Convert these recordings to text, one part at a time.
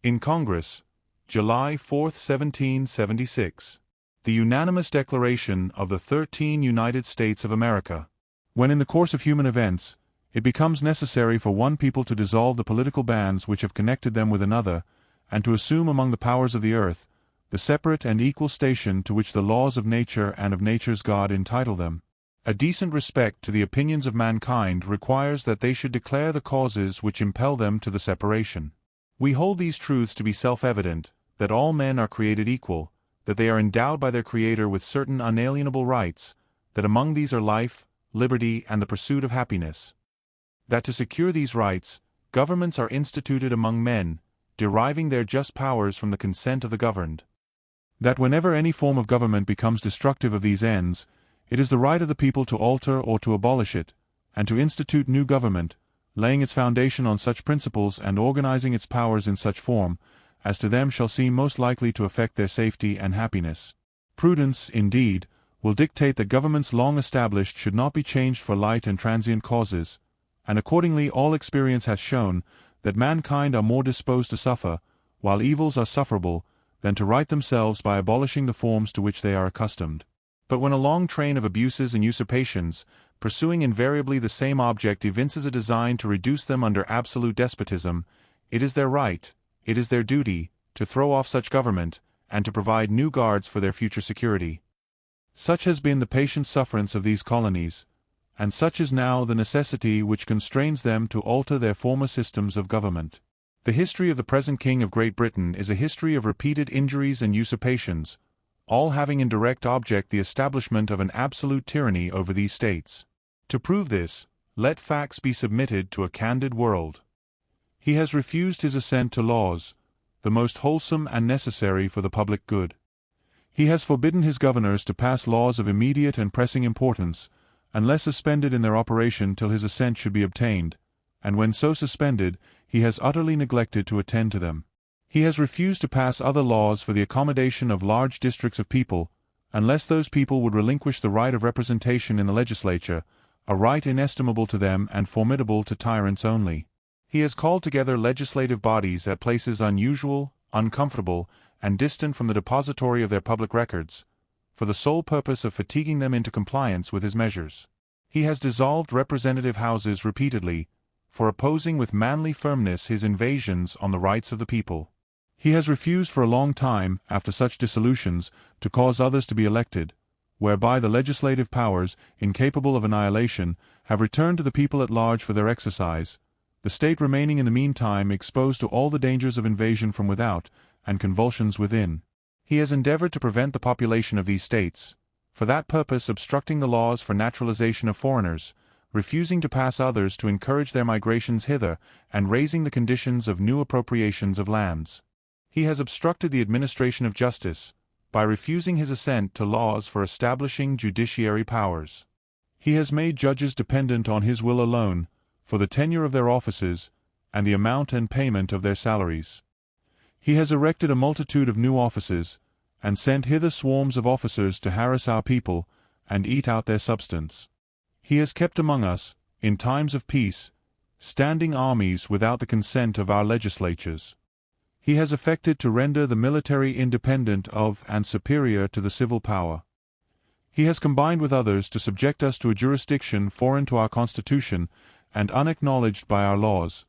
In Congress, July 4, 1776. The unanimous declaration of the 13 United States of America. When in the course of human events, it becomes necessary for one people to dissolve the political bands which have connected them with another, and to assume among the powers of the earth the separate and equal station to which the laws of nature and of nature's God entitle them, a decent respect to the opinions of mankind requires that they should declare the causes which impel them to the separation. We hold these truths to be self-evident, that all men are created equal, that they are endowed by their Creator with certain unalienable rights, that among these are life, liberty, and the pursuit of happiness. That to secure these rights, governments are instituted among men, deriving their just powers from the consent of the governed. That whenever any form of government becomes destructive of these ends, it is the right of the people to alter or to abolish it, and to institute new government, laying its foundation on such principles and organizing its powers in such form, as to them shall seem most likely to affect their safety and happiness. Prudence, indeed, will dictate that governments long established should not be changed for light and transient causes, and accordingly all experience hath shown that mankind are more disposed to suffer, while evils are sufferable, than to right themselves by abolishing the forms to which they are accustomed. But when a long train of abuses and usurpations, pursuing invariably the same object, evinces a design to reduce them under absolute despotism, it is their right, it is their duty, to throw off such government, and to provide new guards for their future security. Such has been the patient sufferance of these colonies, and such is now the necessity which constrains them to alter their former systems of government. The history of the present King of Great Britain is a history of repeated injuries and usurpations, all having in direct object the establishment of an absolute tyranny over these states. To prove this, let facts be submitted to a candid world. He has refused his assent to laws, the most wholesome and necessary for the public good. He has forbidden his governors to pass laws of immediate and pressing importance, unless suspended in their operation till his assent should be obtained, and when so suspended, he has utterly neglected to attend to them. He has refused to pass other laws for the accommodation of large districts of people, unless those people would relinquish the right of representation in the legislature, a right inestimable to them and formidable to tyrants only. He has called together legislative bodies at places unusual, uncomfortable, and distant from the depository of their public records, for the sole purpose of fatiguing them into compliance with his measures. He has dissolved representative houses repeatedly, for opposing with manly firmness his invasions on the rights of the people. He has refused for a long time, after such dissolutions, to cause others to be elected, whereby the legislative powers, incapable of annihilation, have returned to the people at large for their exercise, the state remaining in the meantime exposed to all the dangers of invasion from without, and convulsions within. He has endeavored to prevent the population of these states, for that purpose obstructing the laws for naturalization of foreigners, refusing to pass others to encourage their migrations hither, and raising the conditions of new appropriations of lands. He has obstructed the administration of justice, by refusing his assent to laws for establishing judiciary powers. He has made judges dependent on his will alone, for the tenure of their offices, and the amount and payment of their salaries. He has erected a multitude of new offices, and sent hither swarms of officers to harass our people, and eat out their substance. He has kept among us, in times of peace, standing armies without the consent of our legislatures. He has affected to render the military independent of and superior to the civil power. He has combined with others to subject us to a jurisdiction foreign to our Constitution and unacknowledged by our laws,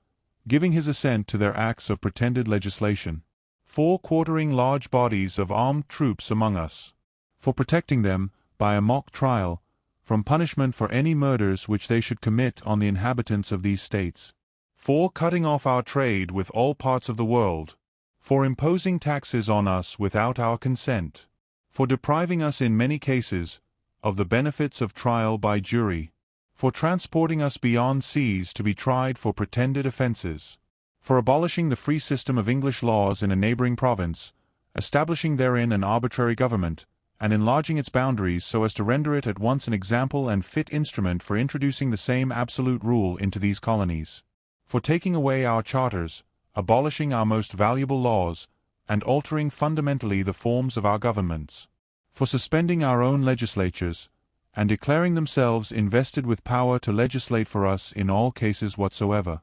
giving his assent to their acts of pretended legislation. For quartering large bodies of armed troops among us. For protecting them, by a mock trial, from punishment for any murders which they should commit on the inhabitants of these states. For cutting off our trade with all parts of the world. For imposing taxes on us without our consent. For depriving us in many cases of the benefits of trial by jury. for transporting us beyond seas to be tried for pretended offenses, for abolishing the free system of English laws in a neighboring province, establishing therein an arbitrary government, and enlarging its boundaries so as to render it at once an example and fit instrument for introducing the same absolute rule into these colonies, for taking away our charters, abolishing our most valuable laws, and altering fundamentally the forms of our governments, for suspending our own legislatures, and declaring themselves invested with power to legislate for us in all cases whatsoever.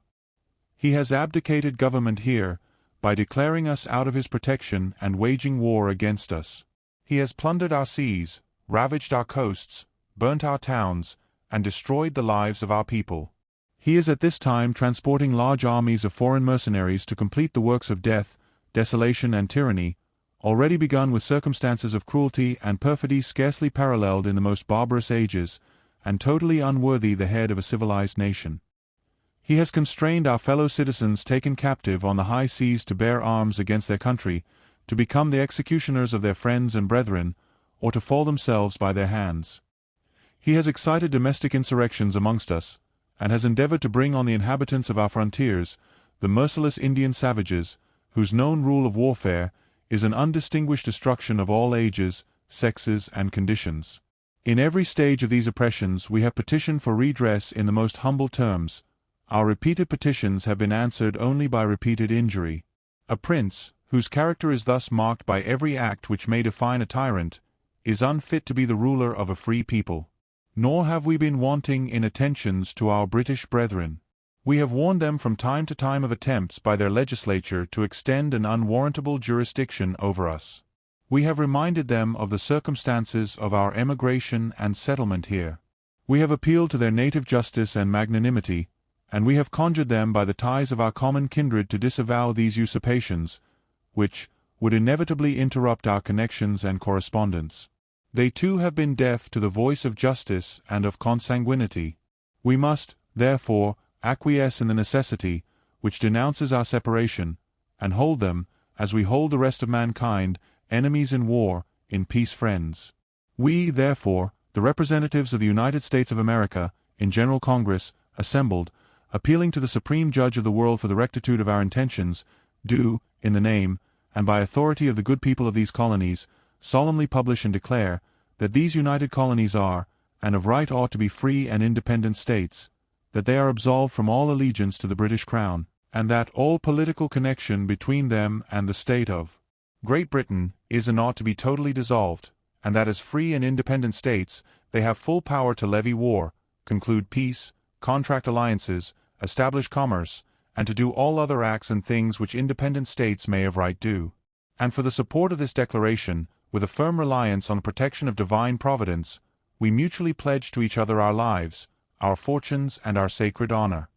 He has abdicated government here, by declaring us out of his protection and waging war against us. He has plundered our seas, ravaged our coasts, burnt our towns, and destroyed the lives of our people. He is at this time transporting large armies of foreign mercenaries to complete the works of death, desolation, and tyranny, already begun with circumstances of cruelty and perfidy scarcely paralleled in the most barbarous ages, and totally unworthy the head of a civilized nation. He has constrained our fellow citizens taken captive on the high seas to bear arms against their country, to become the executioners of their friends and brethren, or to fall themselves by their hands. He has excited domestic insurrections amongst us, and has endeavored to bring on the inhabitants of our frontiers the merciless Indian savages, whose known rule of warfare is an undistinguished destruction of all ages, sexes, and conditions. In every stage of these oppressions we have petitioned for redress in the most humble terms. Our repeated petitions have been answered only by repeated injury. A prince, whose character is thus marked by every act which may define a tyrant, is unfit to be the ruler of a free people. Nor have we been wanting in attentions to our British brethren. We have warned them from time to time of attempts by their legislature to extend an unwarrantable jurisdiction over us. We have reminded them of the circumstances of our emigration and settlement here. We have appealed to their native justice and magnanimity, and we have conjured them by the ties of our common kindred to disavow these usurpations, which would inevitably interrupt our connections and correspondence. They too have been deaf to the voice of justice and of consanguinity. We must, therefore, acquiesce in the necessity, which denounces our separation, and hold them, as we hold the rest of mankind, enemies in war, in peace friends. We, therefore, the representatives of the United States of America, in General Congress, assembled, appealing to the Supreme Judge of the world for the rectitude of our intentions, do, in the name, and by authority of the good people of these colonies, solemnly publish and declare, that these united colonies are, and of right ought to be free and independent states, that they are absolved from all allegiance to the British Crown, and that all political connection between them and the state of Great Britain is and ought to be totally dissolved, and that as free and independent states they have full power to levy war, conclude peace, contract alliances, establish commerce, and to do all other acts and things which independent states may of right do. And for the support of this declaration, with a firm reliance on the protection of divine providence, we mutually pledge to each other our lives, our fortunes, and our sacred honor.